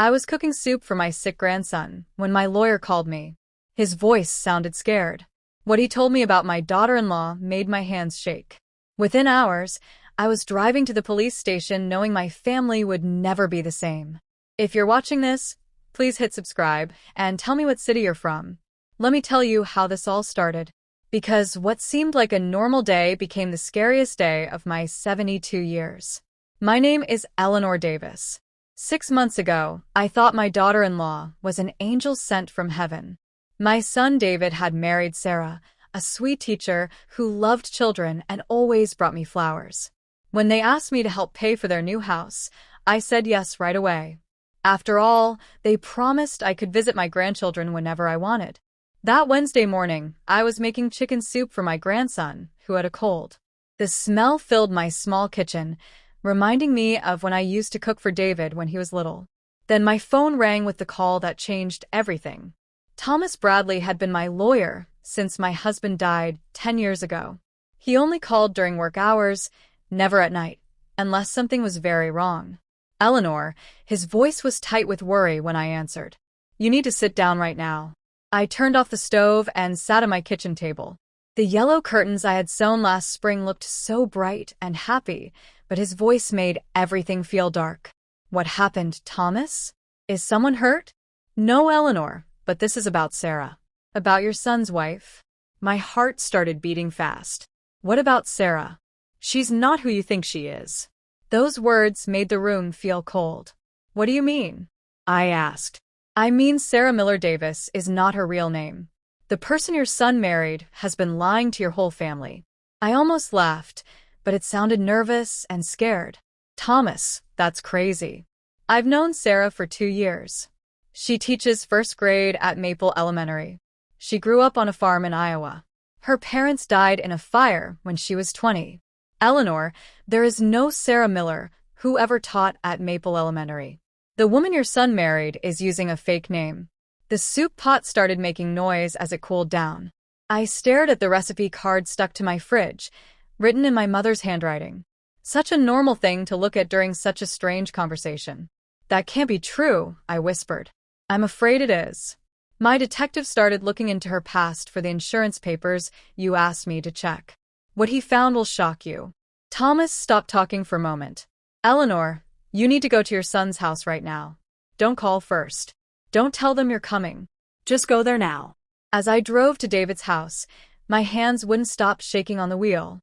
I was cooking soup for my sick grandson when my lawyer called me. His voice sounded scared. What he told me about my daughter-in-law made my hands shake. Within hours, I was driving to the police station knowing my family would never be the same. If you're watching this, please hit subscribe and tell me what city you're from. Let me tell you how this all started. Because what seemed like a normal day became the scariest day of my 72 years. My name is Eleanor Davis. 6 months ago, I thought my daughter-in-law was an angel sent from heaven. My son David had married Sarah, a sweet teacher who loved children and always brought me flowers. When they asked me to help pay for their new house, I said yes right away. After all, they promised I could visit my grandchildren whenever I wanted. That Wednesday morning, I was making chicken soup for my grandson, who had a cold. The smell filled my small kitchen, reminding me of when I used to cook for David when he was little. Then my phone rang with the call that changed everything. Thomas Bradley had been my lawyer since my husband died 10 years ago. He only called during work hours, never at night, unless something was very wrong. Eleanor, his voice was tight with worry when I answered. You need to sit down right now. I turned off the stove and sat at my kitchen table. The yellow curtains I had sewn last spring looked so bright and happy, but his voice made everything feel dark. What happened, Thomas? Is someone hurt? No, Eleanor, but this is about Sarah. About your son's wife. My heart started beating fast. What about Sarah? She's not who you think she is. Those words made the room feel cold. What do you mean? I asked. I mean Sarah Miller Davis is not her real name. The person your son married has been lying to your whole family. I almost laughed, but it sounded nervous and scared. Thomas, that's crazy. I've known Sarah for 2 years. She teaches first grade at Maple Elementary. She grew up on a farm in Iowa. Her parents died in a fire when she was 20. Eleanor, there is no Sarah Miller who ever taught at Maple Elementary. The woman your son married is using a fake name. The soup pot started making noise as it cooled down. I stared at the recipe card stuck to my fridge, written in my mother's handwriting. Such a normal thing to look at during such a strange conversation. That can't be true, I whispered. I'm afraid it is. My detective started looking into her past for the insurance papers you asked me to check. What he found will shock you. Thomas stopped talking for a moment. Eleanor, you need to go to your son's house right now. Don't call first. Don't tell them you're coming. Just go there now. As I drove to David's house, my hands wouldn't stop shaking on the wheel.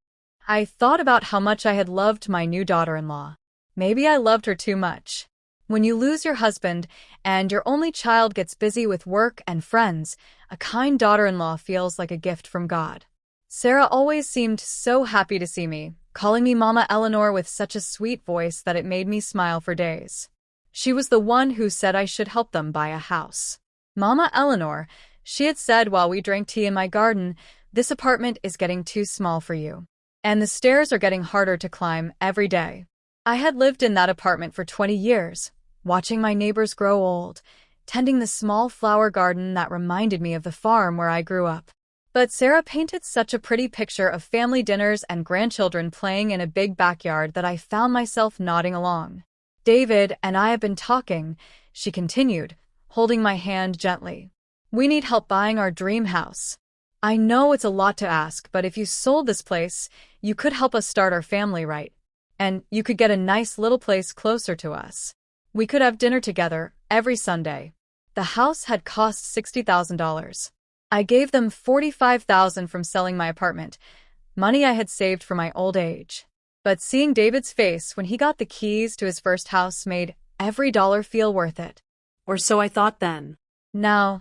I thought about how much I had loved my new daughter-in-law. Maybe I loved her too much. When you lose your husband and your only child gets busy with work and friends, a kind daughter-in-law feels like a gift from God. Sarah always seemed so happy to see me, calling me Mama Eleanor with such a sweet voice that it made me smile for days. She was the one who said I should help them buy a house. Mama Eleanor, she had said while we drank tea in my garden, this apartment is getting too small for you. And the stairs are getting harder to climb every day. I had lived in that apartment for 20 years, watching my neighbors grow old, tending the small flower garden that reminded me of the farm where I grew up. But Sarah painted such a pretty picture of family dinners and grandchildren playing in a big backyard that I found myself nodding along. David and I have been talking, she continued, holding my hand gently. We need help buying our dream house. I know it's a lot to ask, but if you sold this place, you could help us start our family right. And you could get a nice little place closer to us. We could have dinner together every Sunday. The house had cost $60,000. I gave them $45,000 from selling my apartment, money I had saved for my old age. But seeing David's face when he got the keys to his first house made every dollar feel worth it. Or so I thought then. Now,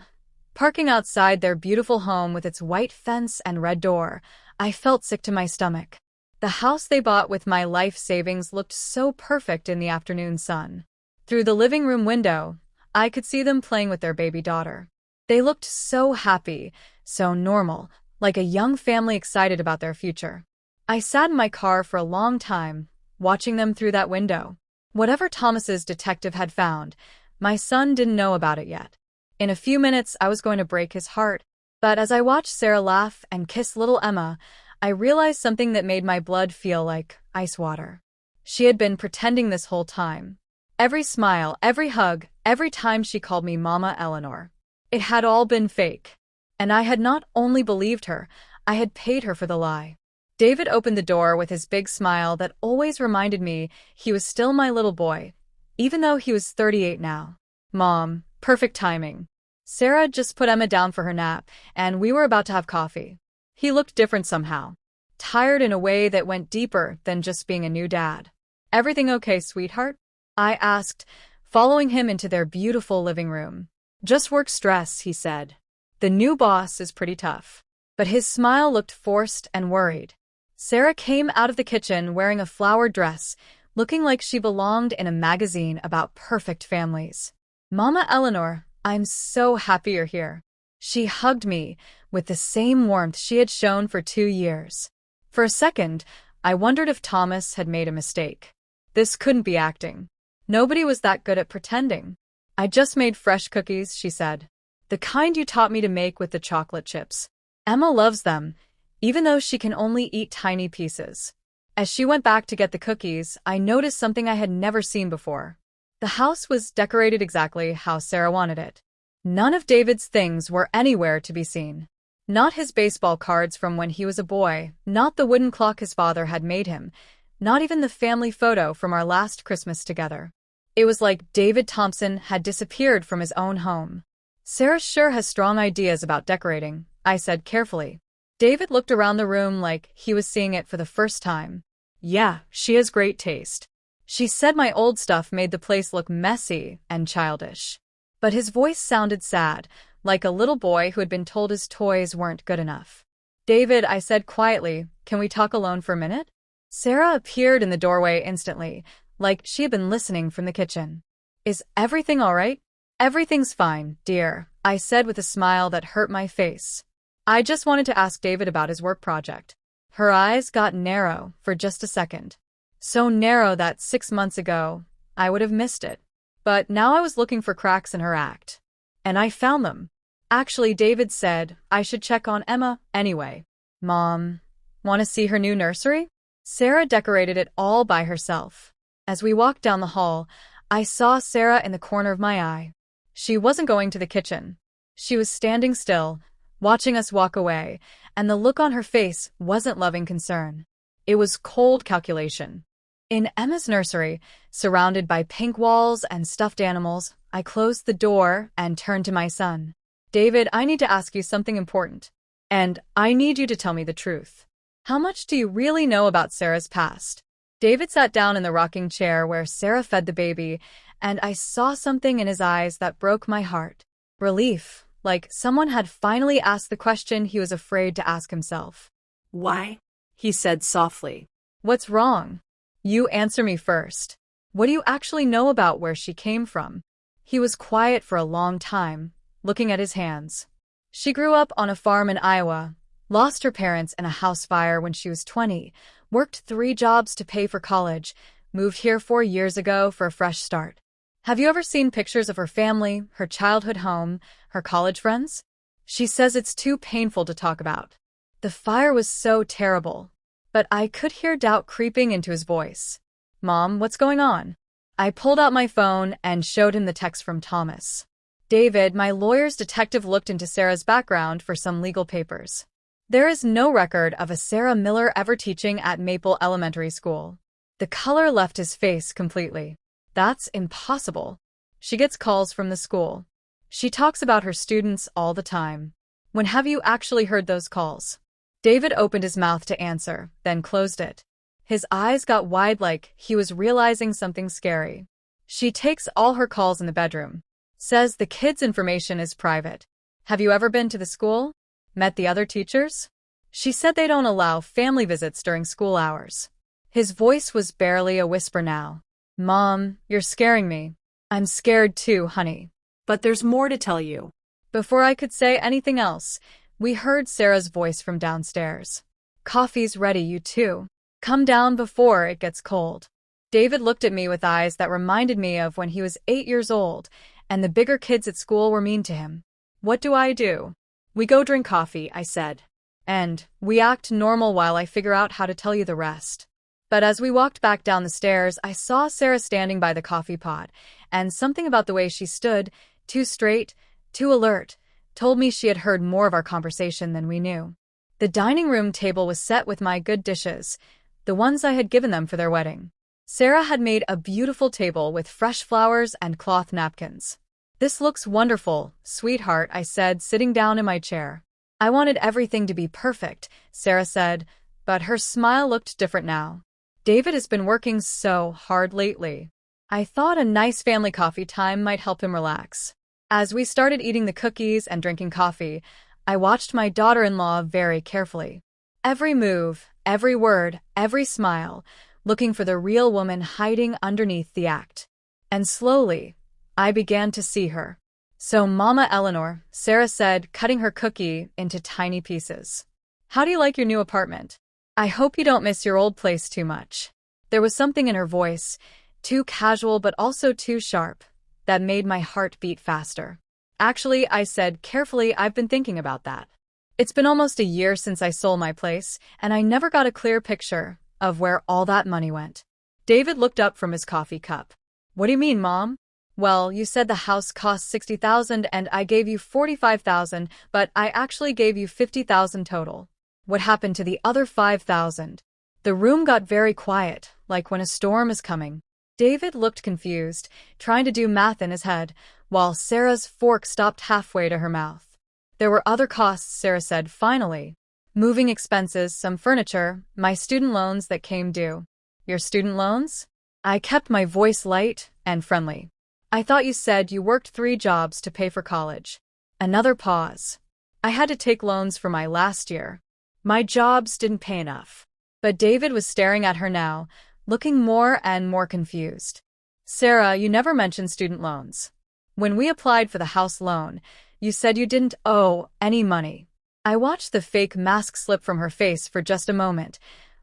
parking outside their beautiful home with its white fence and red door, I felt sick to my stomach. The house they bought with my life savings looked so perfect in the afternoon sun. Through the living room window, I could see them playing with their baby daughter. They looked so happy, so normal, like a young family excited about their future. I sat in my car for a long time, watching them through that window. Whatever Thomas's detective had found, my son didn't know about it yet. In a few minutes, I was going to break his heart. But as I watched Sarah laugh and kiss little Emma, I realized something that made my blood feel like ice water. She had been pretending this whole time. Every smile, every hug, every time she called me Mama Eleanor. It had all been fake. And I had not only believed her, I had paid her for the lie. David opened the door with his big smile that always reminded me he was still my little boy, even though he was 38 now. Mom, perfect timing. Sarah just put Emma down for her nap, and we were about to have coffee. He looked different somehow. Tired in a way that went deeper than just being a new dad. Everything okay, sweetheart? I asked, following him into their beautiful living room. Just work stress, he said. The new boss is pretty tough. But his smile looked forced and worried. Sarah came out of the kitchen wearing a flowered dress, looking like she belonged in a magazine about perfect families. Mama Eleanor, I'm so happy you're here. She hugged me with the same warmth she had shown for 2 years. For a second, I wondered if Thomas had made a mistake. This couldn't be acting. Nobody was that good at pretending. I just made fresh cookies, she said. The kind you taught me to make with the chocolate chips. Emma loves them, even though she can only eat tiny pieces. As she went back to get the cookies, I noticed something I had never seen before. The house was decorated exactly how Sarah wanted it. None of David's things were anywhere to be seen. Not his baseball cards from when he was a boy, not the wooden clock his father had made him, not even the family photo from our last Christmas together. It was like David Thompson had disappeared from his own home. Sarah sure has strong ideas about decorating, I said carefully. David looked around the room like he was seeing it for the first time. Yeah, she has great taste. She said my old stuff made the place look messy and childish. But his voice sounded sad, like a little boy who had been told his toys weren't good enough. David, I said quietly, can we talk alone for a minute? Sarah appeared in the doorway instantly, like she had been listening from the kitchen. Is everything all right? Everything's fine, dear, I said with a smile that hurt my face. I just wanted to ask David about his work project. Her eyes got narrow for just a second. So narrow that 6 months ago, I would have missed it. But now I was looking for cracks in her act. And I found them. Actually, David said I should check on Emma anyway. Mom, want to see her new nursery? Sarah decorated it all by herself. As we walked down the hall, I saw Sarah in the corner of my eye. She wasn't going to the kitchen. She was standing still, watching us walk away, and the look on her face wasn't loving concern. It was cold calculation. In Emma's nursery, surrounded by pink walls and stuffed animals, I closed the door and turned to my son. David, I need to ask you something important. And I need you to tell me the truth. How much do you really know about Sarah's past? David sat down in the rocking chair where Sarah fed the baby, and I saw something in his eyes that broke my heart. Relief, like someone had finally asked the question he was afraid to ask himself. Why? He said softly. What's wrong? You answer me first. What do you actually know about where she came from? He was quiet for a long time, looking at his hands. She grew up on a farm in Iowa, lost her parents in a house fire when she was 20, worked 3 jobs to pay for college, moved here 4 years ago for a fresh start. Have you ever seen pictures of her family, her childhood home, her college friends? She says it's too painful to talk about. The fire was so terrible. But I could hear doubt creeping into his voice. Mom, what's going on? I pulled out my phone and showed him the text from Thomas. David, my lawyer's detective looked into Sarah's background for some legal papers. There is no record of a Sarah Miller ever teaching at Maple Elementary School. The color left his face completely. That's impossible. She gets calls from the school. She talks about her students all the time. When have you actually heard those calls? David opened his mouth to answer, then closed it. His eyes got wide like he was realizing something scary. She takes all her calls in the bedroom. Says the kids' information is private. Have you ever been to the school? Met the other teachers? She said they don't allow family visits during school hours. His voice was barely a whisper now. Mom, you're scaring me. I'm scared too, honey. But there's more to tell you. Before I could say anything else, we heard Sarah's voice from downstairs. Coffee's ready, you two. Come down before it gets cold. David looked at me with eyes that reminded me of when he was 8 years old, and the bigger kids at school were mean to him. What do I do? We go drink coffee, I said. And we act normal while I figure out how to tell you the rest. But as we walked back down the stairs, I saw Sarah standing by the coffee pot, and something about the way she stood, too straight, too alert, told me she had heard more of our conversation than we knew. The dining room table was set with my good dishes, the ones I had given them for their wedding. Sarah had made a beautiful table with fresh flowers and cloth napkins. "This looks wonderful, sweetheart," I said, sitting down in my chair. "I wanted everything to be perfect," Sarah said, but her smile looked different now. "David has been working so hard lately. I thought a nice family coffee time might help him relax." As we started eating the cookies and drinking coffee, I watched my daughter-in-law very carefully. Every move, every word, every smile, looking for the real woman hiding underneath the act. And slowly, I began to see her. "So, Mama Eleanor," Sarah said, cutting her cookie into tiny pieces. "How do you like your new apartment? I hope you don't miss your old place too much." There was something in her voice, too casual but also too sharp, that made my heart beat faster. "Actually," I said carefully, "I've been thinking about that. It's been almost a year since I sold my place, and I never got a clear picture of where all that money went." David looked up from his coffee cup. "What do you mean, Mom?" "Well, you said the house cost $60,000 and I gave you $45,000, but I actually gave you $50,000 total. What happened to the other $5,000? The room got very quiet, like when a storm is coming. David looked confused, trying to do math in his head, while Sarah's fork stopped halfway to her mouth. "There were other costs," Sarah said finally. "Moving expenses, some furniture, my student loans that came due." "Your student loans?" I kept my voice light and friendly. "I thought you said you worked 3 jobs to pay for college." Another pause. "I had to take loans for my last year. My jobs didn't pay enough." But David was staring at her now, looking more and more confused. "Sarah, you never mentioned student loans. When we applied for the house loan, you said you didn't owe any money." I watched the fake mask slip from her face for just a moment,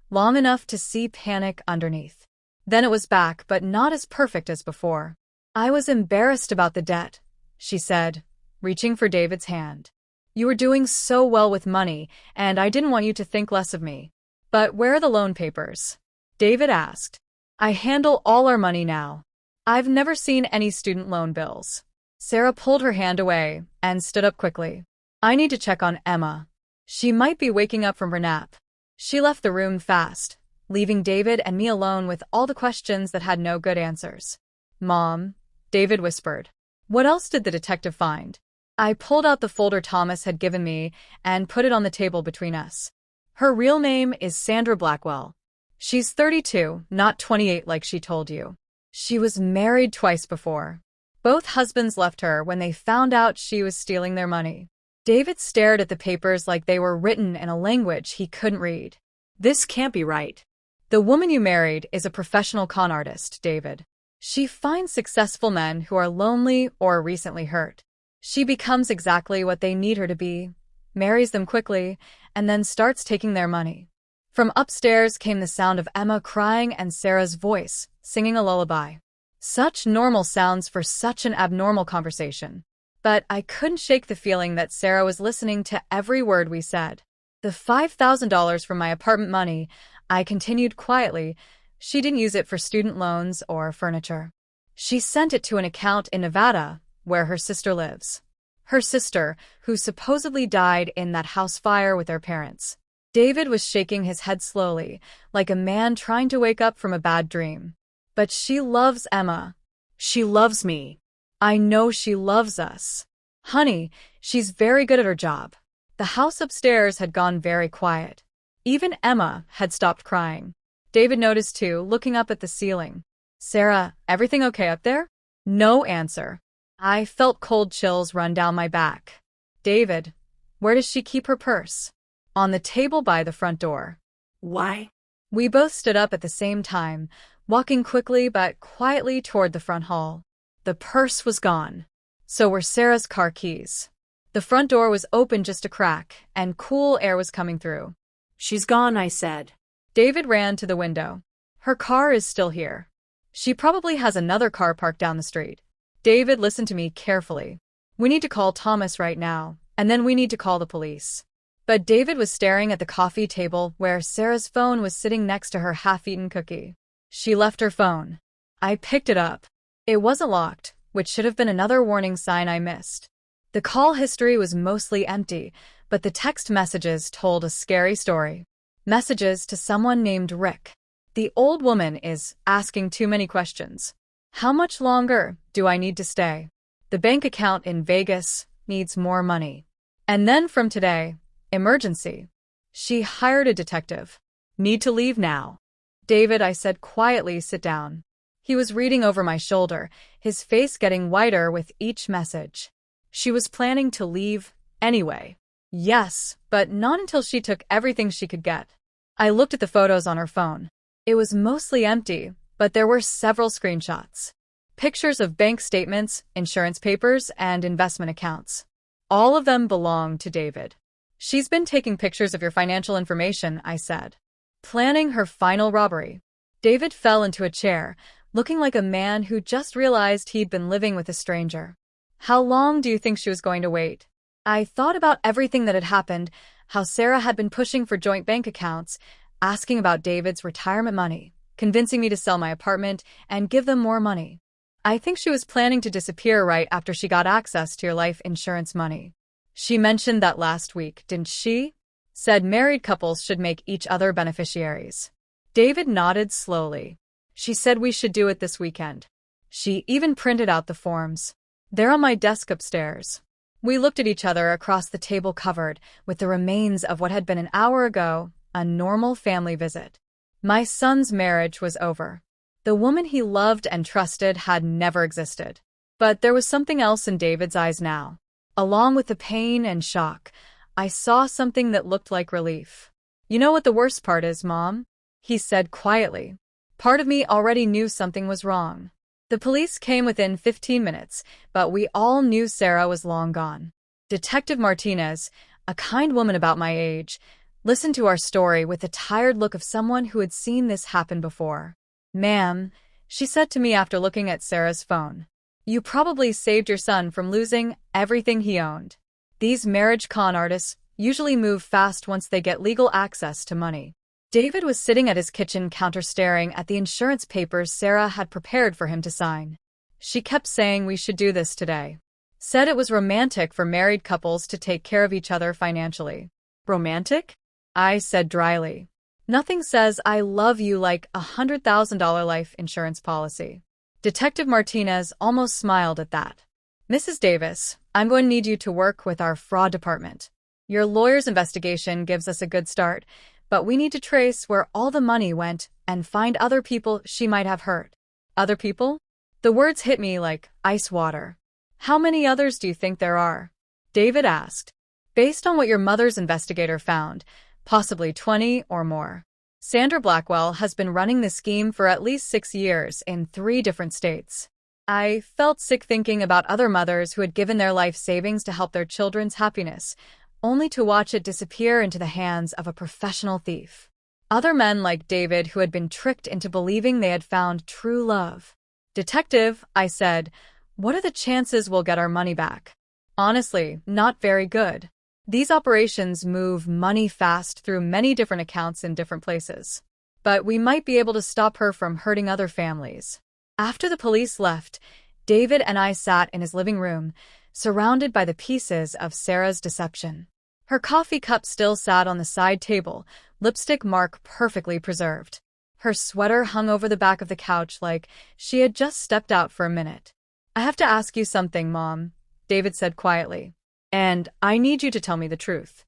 long enough to see panic underneath. Then it was back, but not as perfect as before. "I was embarrassed about the debt," she said, reaching for David's hand. "You were doing so well with money, and I didn't want you to think less of me." "But where are the loan papers?" David asked. "I handle all our money now. I've never seen any student loan bills." Sarah pulled her hand away and stood up quickly. "I need to check on Emma. She might be waking up from her nap." She left the room fast, leaving David and me alone with all the questions that had no good answers. "Mom," David whispered. "What else did the detective find?" I pulled out the folder Thomas had given me and put it on the table between us. "Her real name is Sandra Blackwell. She's 32, not 28 like she told you. She was married twice before. Both husbands left her when they found out she was stealing their money." David stared at the papers like they were written in a language he couldn't read. "This can't be right." "The woman you married is a professional con artist, David. She finds successful men who are lonely or recently hurt. She becomes exactly what they need her to be, marries them quickly, and then starts taking their money." From upstairs came the sound of Emma crying and Sarah's voice, singing a lullaby. Such normal sounds for such an abnormal conversation. But I couldn't shake the feeling that Sarah was listening to every word we said. "The $5,000 from my apartment money," I continued quietly. "She didn't use it for student loans or furniture. She sent it to an account in Nevada, where her sister lives. Her sister, who supposedly died in that house fire with their parents." David was shaking his head slowly, like a man trying to wake up from a bad dream. "But she loves Emma. She loves me." "I know she loves us. Honey, she's very good at her job." The house upstairs had gone very quiet. Even Emma had stopped crying. David noticed too, looking up at the ceiling. "Sarah, everything okay up there?" No answer. I felt cold chills run down my back. "David, where does she keep her purse?" "On the table by the front door." "Why?" We both stood up at the same time, walking quickly but quietly toward the front hall. The purse was gone. So were Sarah's car keys. The front door was open just a crack, and cool air was coming through. "She's gone," I said. David ran to the window. "Her car is still here. She probably has another car parked down the street." David listened to me carefully. "We need to call Thomas right now, and then we need to call the police." But David was staring at the coffee table where Sarah's phone was sitting next to her half-eaten cookie. She left her phone. I picked it up. It wasn't locked, which should have been another warning sign I missed. The call history was mostly empty, but the text messages told a scary story. Messages to someone named Rick. The old woman is asking too many questions. How much longer do I need to stay? The bank account in Vegas needs more money. And then from today, emergency. She hired a detective. Need to leave now. David, I said quietly, sit down. He was reading over my shoulder, his face getting whiter with each message. She was planning to leave anyway. Yes, but not until she took everything she could get. I looked at the photos on her phone. It was mostly empty, but there were several screenshots. Pictures of bank statements, insurance papers, and investment accounts. All of them belonged to David. She's been taking pictures of your financial information, I said. Planning her final robbery. David fell into a chair, looking like a man who just realized he'd been living with a stranger. How long do you think she was going to wait? I thought about everything that had happened, how Sarah had been pushing for joint bank accounts, asking about David's retirement money, convincing me to sell my apartment and give them more money. I think she was planning to disappear right after she got access to your life insurance money. She mentioned that last week, didn't she? Said married couples should make each other beneficiaries. David nodded slowly. She said we should do it this weekend. She even printed out the forms. They're on my desk upstairs. We looked at each other across the table covered with the remains of what had been an hour ago, a normal family visit. My son's marriage was over. The woman he loved and trusted had never existed. But there was something else in David's eyes now. Along with the pain and shock, I saw something that looked like relief. You know what the worst part is, Mom? He said quietly. Part of me already knew something was wrong. The police came within 15 minutes, but we all knew Sarah was long gone. Detective Martinez, a kind woman about my age, listened to our story with the tired look of someone who had seen this happen before. Ma'am, she said to me after looking at Sarah's phone, you probably saved your son from losing everything he owned. These marriage con artists usually move fast once they get legal access to money. David was sitting at his kitchen counter staring at the insurance papers Sarah had prepared for him to sign. She kept saying we should do this today. Said it was romantic for married couples to take care of each other financially. Romantic? I said dryly. Nothing says I love you like a $100,000 life insurance policy. Detective Martinez almost smiled at that. Mrs. Davis, I'm going to need you to work with our fraud department. Your lawyer's investigation gives us a good start, but we need to trace where all the money went and find other people she might have hurt. Other people? The words hit me like ice water. How many others do you think there are? David asked. Based on what your mother's investigator found, possibly 20 or more. Sandra Blackwell has been running this scheme for at least 6 years in 3 different states. I felt sick thinking about other mothers who had given their life savings to help their children's happiness, only to watch it disappear into the hands of a professional thief. Other men like David who had been tricked into believing they had found true love. Detective, I said, what are the chances we'll get our money back? Honestly, not very good. These operations move money fast through many different accounts in different places. But we might be able to stop her from hurting other families. After the police left, David and I sat in his living room, surrounded by the pieces of Sarah's deception. Her coffee cup still sat on the side table, lipstick mark perfectly preserved. Her sweater hung over the back of the couch like she had just stepped out for a minute. I have to ask you something, Mom, David said quietly. And I need you to tell me the truth.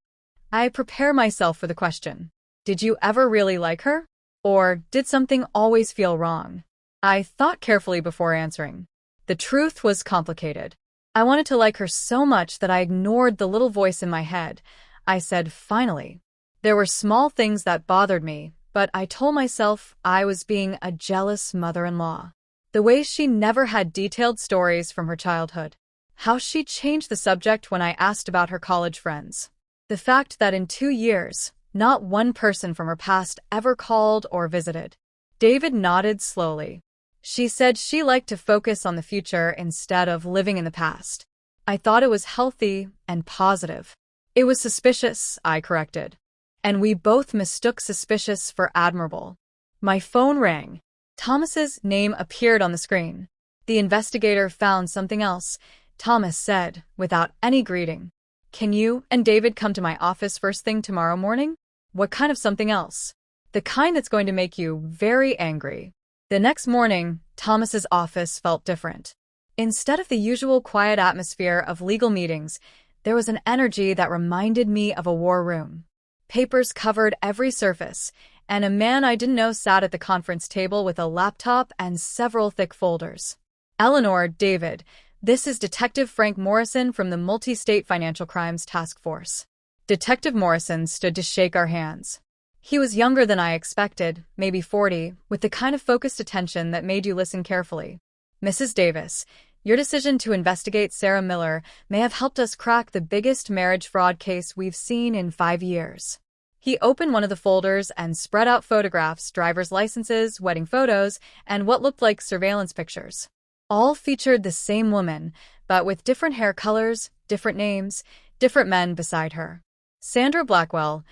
I prepare myself for the question. Did you ever really like her? Or did something always feel wrong? I thought carefully before answering. The truth was complicated. I wanted to like her so much that I ignored the little voice in my head. I said, finally. There were small things that bothered me, but I told myself I was being a jealous mother-in-law. The way she never had detailed stories from her childhood. How she changed the subject when I asked about her college friends. The fact that in 2 years, not one person from her past ever called or visited. David nodded slowly. She said she liked to focus on the future instead of living in the past. I thought it was healthy and positive. It was suspicious, I corrected. And we both mistook suspicious for admirable. My phone rang. Thomas's name appeared on the screen. The investigator found something else, Thomas said, without any greeting. Can you and David come to my office first thing tomorrow morning? What kind of something else? The kind that's going to make you very angry. The next morning, Thomas's office felt different. Instead of the usual quiet atmosphere of legal meetings, there was an energy that reminded me of a war room. Papers covered every surface, and a man I didn't know sat at the conference table with a laptop and several thick folders. Eleanor, David, this is Detective Frank Morrison from the Multi-State Financial Crimes Task Force. Detective Morrison stood to shake our hands. He was younger than I expected, maybe 40, with the kind of focused attention that made you listen carefully. Mrs. Davis, your decision to investigate Sarah Miller may have helped us crack the biggest marriage fraud case we've seen in 5 years. He opened one of the folders and spread out photographs, driver's licenses, wedding photos, and what looked like surveillance pictures. All featured the same woman, but with different hair colors, different names, different men beside her. Sandra Blackwell,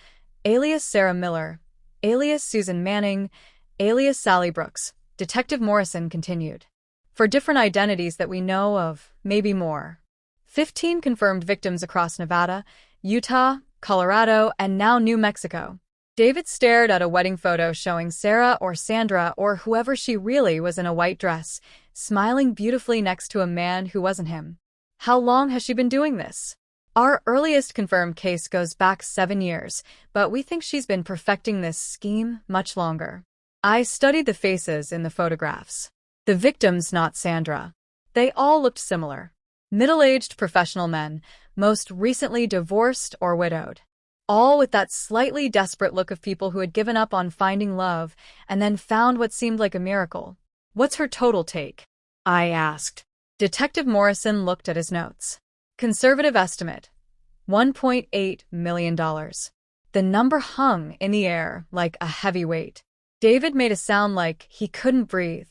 alias Sarah Miller, alias Susan Manning, alias Sally Brooks, Detective Morrison continued. For different identities that we know of, maybe more. 15 confirmed victims across Nevada, Utah, Colorado, and now New Mexico. David stared at a wedding photo showing Sarah or Sandra or whoever she really was in a white dress, smiling beautifully next to a man who wasn't him. How long has she been doing this? Our earliest confirmed case goes back 7 years, but we think she's been perfecting this scheme much longer. I studied the faces in the photographs. The victims, not Sandra. They all looked similar. Middle-aged professional men, most recently divorced or widowed. All with that slightly desperate look of people who had given up on finding love and then found what seemed like a miracle. What's her total take? I asked. Detective Morrison looked at his notes. Conservative estimate, $1.8 million. The number hung in the air like a heavy weight. David made a sound like he couldn't breathe.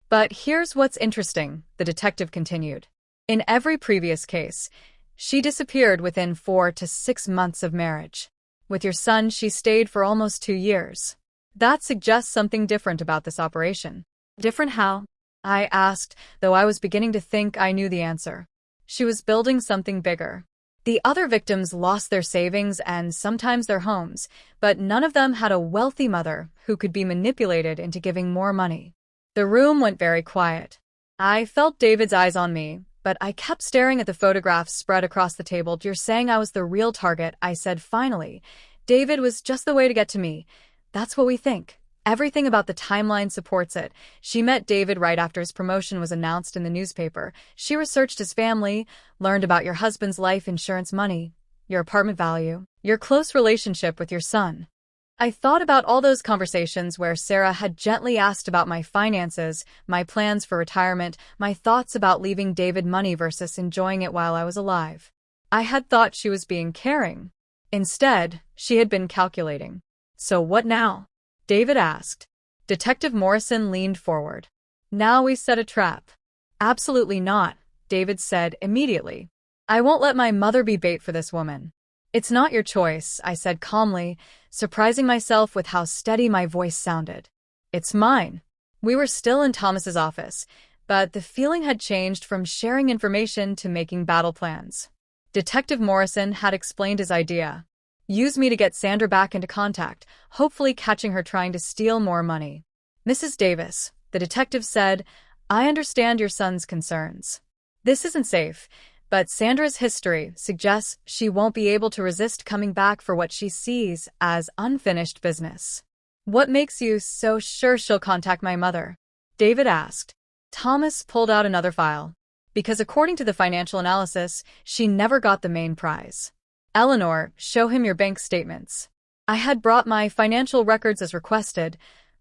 But here's what's interesting, the detective continued. In every previous case, she disappeared within 4 to 6 months of marriage. With your son, she stayed for almost 2 years. That suggests something different about this operation. Different how? I asked, though I was beginning to think I knew the answer. She was building something bigger. The other victims lost their savings and sometimes their homes, but none of them had a wealthy mother who could be manipulated into giving more money. The room went very quiet. I felt David's eyes on me, but I kept staring at the photographs spread across the table. You're saying I was the real target, I said finally. David was just the way to get to me. That's what we think. Everything about the timeline supports it. She met David right after his promotion was announced in the newspaper. She researched his family, learned about your husband's life insurance money, your apartment value, your close relationship with your son. I thought about all those conversations where Sarah had gently asked about my finances, my plans for retirement, my thoughts about leaving David money versus enjoying it while I was alive. I had thought she was being caring. Instead, she had been calculating. So what now? David asked. Detective Morrison leaned forward. Now we set a trap. Absolutely not, David said immediately. I won't let my mother be bait for this woman. It's not your choice, I said calmly, surprising myself with how steady my voice sounded. It's mine. We were still in Thomas's office, but the feeling had changed from sharing information to making battle plans. Detective Morrison had explained his idea. Use me to get Sandra back into contact, hopefully catching her trying to steal more money. Mrs. Davis, the detective said, I understand your son's concerns. This isn't safe, but Sandra's history suggests she won't be able to resist coming back for what she sees as unfinished business. What makes you so sure she'll contact my mother? David asked. Thomas pulled out another file. Because according to the financial analysis, she never got the main prize. Eleanor, show him your bank statements. I had brought my financial records as requested,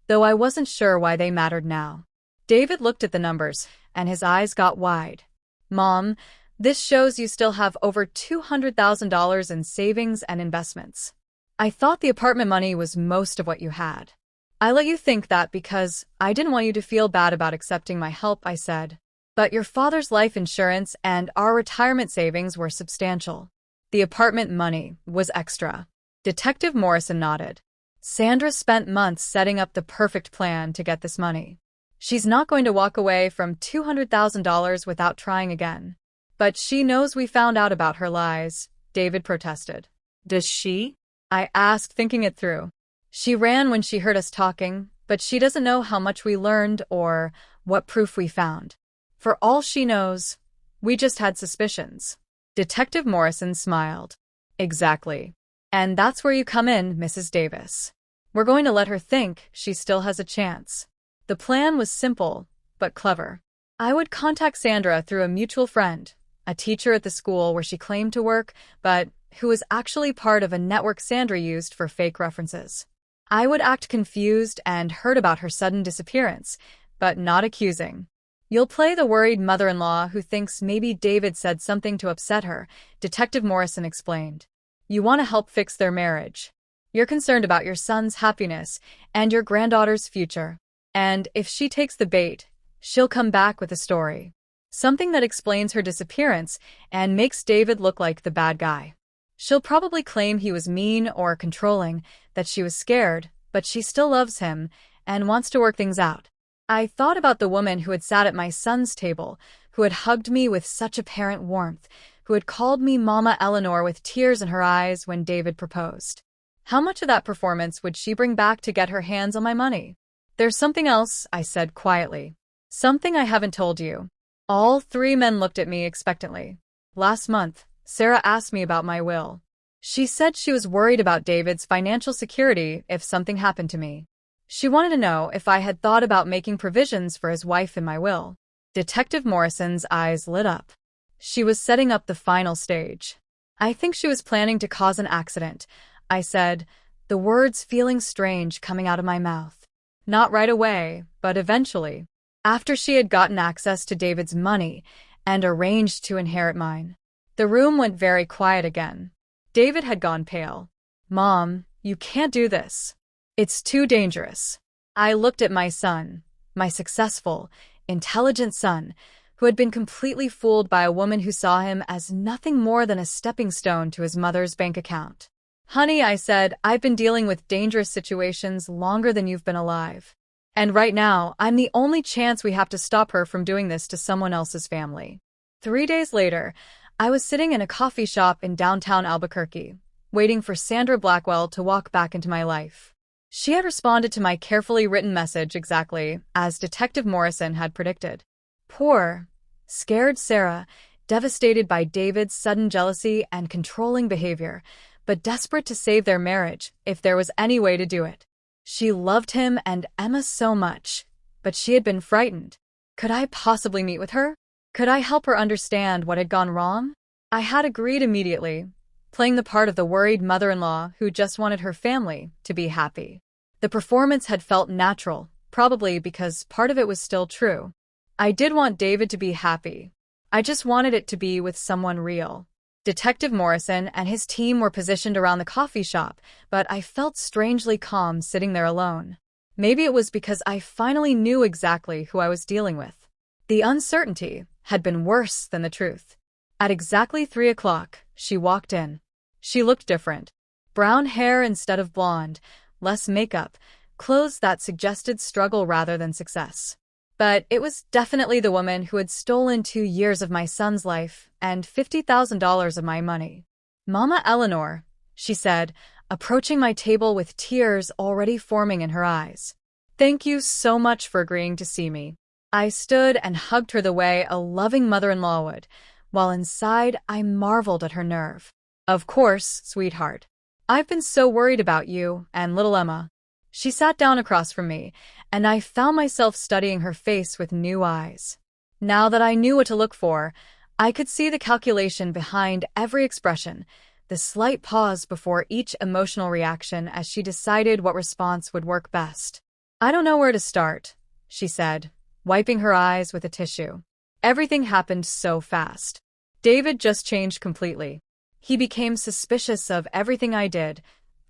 though I wasn't sure why they mattered now. David looked at the numbers, and his eyes got wide. Mom, this shows you still have over $200,000 in savings and investments. I thought the apartment money was most of what you had. I let you think that because I didn't want you to feel bad about accepting my help, I said. But your father's life insurance and our retirement savings were substantial. The apartment money was extra. Detective Morrison nodded. Sandra spent months setting up the perfect plan to get this money. She's not going to walk away from $200,000 without trying again. But she knows we found out about her lies, David protested. Does she? I asked, thinking it through. She ran when she heard us talking, but she doesn't know how much we learned or what proof we found. For all she knows, we just had suspicions. Detective Morrison smiled. Exactly. And that's where you come in, Mrs. Davis. We're going to let her think she still has a chance. The plan was simple, but clever. I would contact Sandra through a mutual friend, a teacher at the school where she claimed to work, but who was actually part of a network Sandra used for fake references. I would act confused and heard about her sudden disappearance, but not accusing. You'll play the worried mother-in-law who thinks maybe David said something to upset her, Detective Morrison explained. You want to help fix their marriage. You're concerned about your son's happiness and your granddaughter's future. And if she takes the bait, she'll come back with a story. Something that explains her disappearance and makes David look like the bad guy. She'll probably claim he was mean or controlling, that she was scared, but she still loves him and wants to work things out. I thought about the woman who had sat at my son's table, who had hugged me with such apparent warmth, who had called me Mama Eleanor with tears in her eyes when David proposed. How much of that performance would she bring back to get her hands on my money? There's something else, I said quietly. Something I haven't told you. All three men looked at me expectantly. Last month, Sarah asked me about my will. She said she was worried about David's financial security if something happened to me. She wanted to know if I had thought about making provisions for his wife in my will. Detective Morrison's eyes lit up. She was setting up the final stage. I think she was planning to cause an accident, I said, the words feeling strange coming out of my mouth. Not right away, but eventually. After she had gotten access to David's money and arranged to inherit mine. The room went very quiet again. David had gone pale. Mom, you can't do this. It's too dangerous. I looked at my son, my successful, intelligent son, who had been completely fooled by a woman who saw him as nothing more than a stepping stone to his mother's bank account. Honey, I said, I've been dealing with dangerous situations longer than you've been alive. And right now, I'm the only chance we have to stop her from doing this to someone else's family. 3 days later, I was sitting in a coffee shop in downtown Albuquerque, waiting for Sandra Blackwell to walk back into my life. She had responded to my carefully written message exactly as Detective Morrison had predicted. Poor, scared Sarah, devastated by David's sudden jealousy and controlling behavior, but desperate to save their marriage if there was any way to do it. She loved him and Emma so much, but she had been frightened. Could I possibly meet with her? Could I help her understand what had gone wrong? I had agreed immediately, playing the part of the worried mother-in-law who just wanted her family to be happy. The performance had felt natural, probably because part of it was still true. I did want David to be happy. I just wanted it to be with someone real. Detective Morrison and his team were positioned around the coffee shop, but I felt strangely calm sitting there alone. Maybe it was because I finally knew exactly who I was dealing with. The uncertainty had been worse than the truth. At exactly 3 o'clock, she walked in. She looked different. Brown hair instead of blonde, less makeup, clothes that suggested struggle rather than success. But it was definitely the woman who had stolen 2 years of my son's life and $50,000 of my money. Mama Eleanor, she said, approaching my table with tears already forming in her eyes. Thank you so much for agreeing to see me. I stood and hugged her the way a loving mother-in-law would, while inside I marveled at her nerve. Of course, sweetheart. I've been so worried about you and little Emma. She sat down across from me, and I found myself studying her face with new eyes. Now that I knew what to look for, I could see the calculation behind every expression, the slight pause before each emotional reaction as she decided what response would work best. I don't know where to start, she said, wiping her eyes with a tissue. Everything happened so fast. David just changed completely. He became suspicious of everything I did,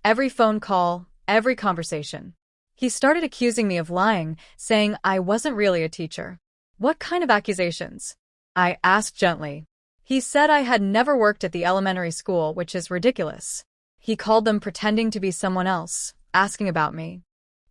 every phone call, every conversation. He started accusing me of lying, saying I wasn't really a teacher. What kind of accusations? I asked gently. He said I had never worked at the elementary school, which is ridiculous. He called them pretending to be someone else, asking about me.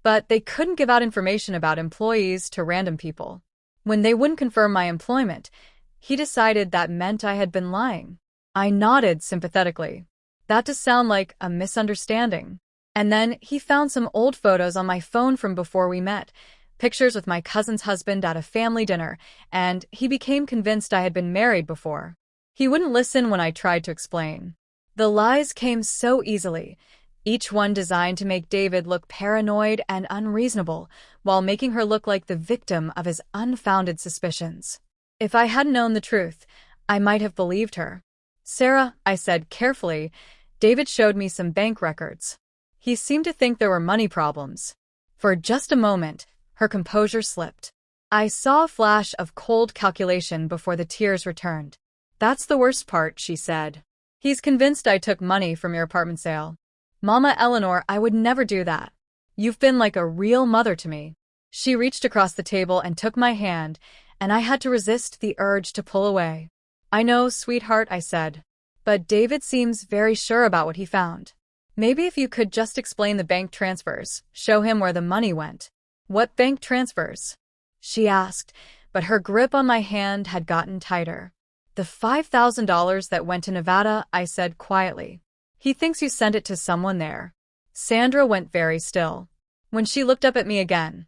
But they couldn't give out information about employees to random people. When they wouldn't confirm my employment, he decided that meant I had been lying. I nodded sympathetically. That does sound like a misunderstanding. And then he found some old photos on my phone from before we met, pictures with my cousin's husband at a family dinner, and he became convinced I had been married before. He wouldn't listen when I tried to explain. The lies came so easily, each one designed to make David look paranoid and unreasonable, while making her look like the victim of his unfounded suspicions. If I hadn't known the truth, I might have believed her. "Sarah," I said carefully, "David showed me some bank records. He seemed to think there were money problems." For just a moment, her composure slipped. I saw a flash of cold calculation before the tears returned. "That's the worst part," she said. "He's convinced I took money from your apartment sale. Mama Eleanor, I would never do that. You've been like a real mother to me." She reached across the table and took my hand, and I had to resist the urge to pull away. "I know, sweetheart," I said. "But David seems very sure about what he found. Maybe if you could just explain the bank transfers, show him where the money went." "What bank transfers?" she asked, but her grip on my hand had gotten tighter. "The $5,000 that went to Nevada," I said quietly. "He thinks you sent it to someone there." Sandra went very still. When she looked up at me again,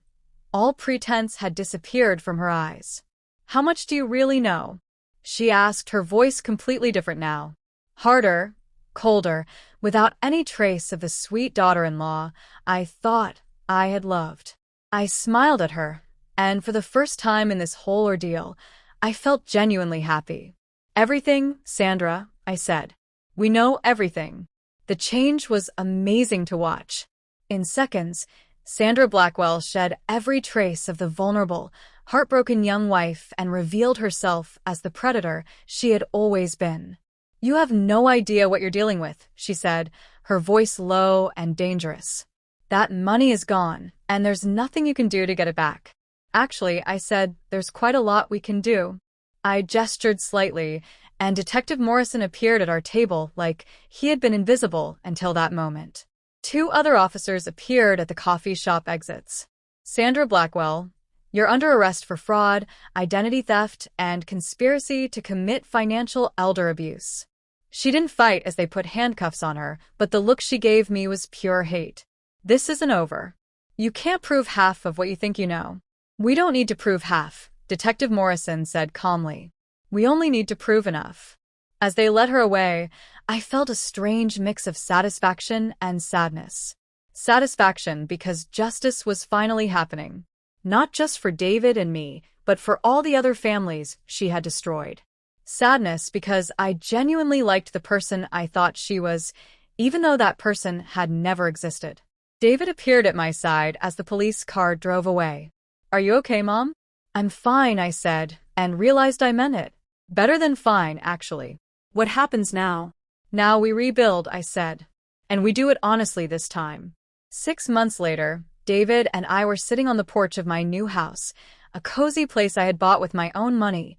all pretense had disappeared from her eyes. "How much do you really know?" she asked, her voice completely different now. Harder, colder, without any trace of the sweet daughter-in-law I thought I had loved. I smiled at her, and for the first time in this whole ordeal, I felt genuinely happy. "Everything, Sandra," I said. "We know everything." The change was amazing to watch. In seconds, Sandra Blackwell shed every trace of the vulnerable, heartbroken young wife and revealed herself as the predator she had always been. "You have no idea what you're dealing with," she said, her voice low and dangerous. "That money is gone, and there's nothing you can do to get it back." "Actually," I said, "there's quite a lot we can do." I gestured slightly, and Detective Morrison appeared at our table like he had been invisible until that moment. 2 other officers appeared at the coffee shop exits. "Sandra Blackwell, you're under arrest for fraud, identity theft, and conspiracy to commit financial elder abuse." She didn't fight as they put handcuffs on her, but the look she gave me was pure hate. "This isn't over. You can't prove half of what you think you know." "We don't need to prove half," Detective Morrison said calmly. "We only need to prove enough." As they led her away, I felt a strange mix of satisfaction and sadness. Satisfaction because justice was finally happening. Not just for David and me, but for all the other families she had destroyed. Sadness because I genuinely liked the person I thought she was, even though that person had never existed. David appeared at my side as the police car drove away. "Are you okay, Mom?" "I'm fine," I said, and realized I meant it. Better than fine, actually. "What happens now?" "Now we rebuild," I said. "And we do it honestly this time." 6 months later, David and I were sitting on the porch of my new house, a cozy place I had bought with my own money,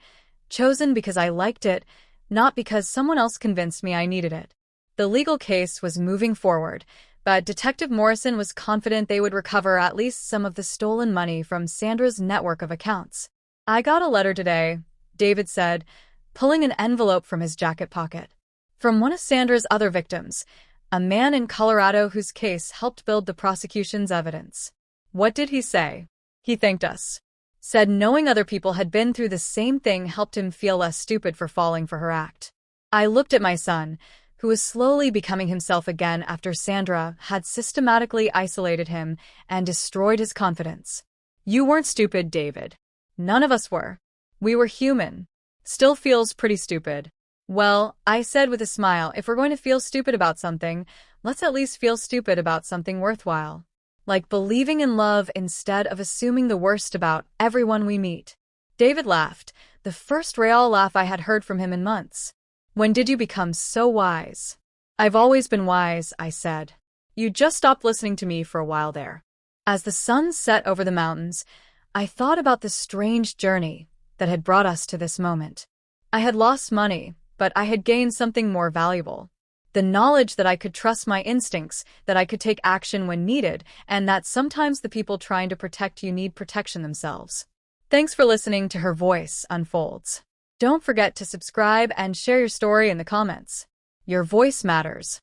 chosen because I liked it, not because someone else convinced me I needed it. The legal case was moving forward, but Detective Morrison was confident they would recover at least some of the stolen money from Sandra's network of accounts. "I got a letter today," David said, pulling an envelope from his jacket pocket. "From one of Sandra's other victims, a man in Colorado whose case helped build the prosecution's evidence." "What did he say?" "He thanked us. Said knowing other people had been through the same thing helped him feel less stupid for falling for her act." I looked at my son, who was slowly becoming himself again after Sandra had systematically isolated him and destroyed his confidence. "You weren't stupid, David. None of us were. We were human. Still feels pretty stupid." "Well," I said with a smile, "if we're going to feel stupid about something, let's at least feel stupid about something worthwhile. Like believing in love instead of assuming the worst about everyone we meet." David laughed, the first real laugh I had heard from him in months. "When did you become so wise?" "I've always been wise," I said. "You just stopped listening to me for a while there." As the sun set over the mountains, I thought about the strange journey that had brought us to this moment. I had lost money, but I had gained something more valuable. The knowledge that I could trust my instincts, that I could take action when needed, and that sometimes the people trying to protect you need protection themselves. Thanks for listening to Her Voice Unfolds. Don't forget to subscribe and share your story in the comments. Your voice matters.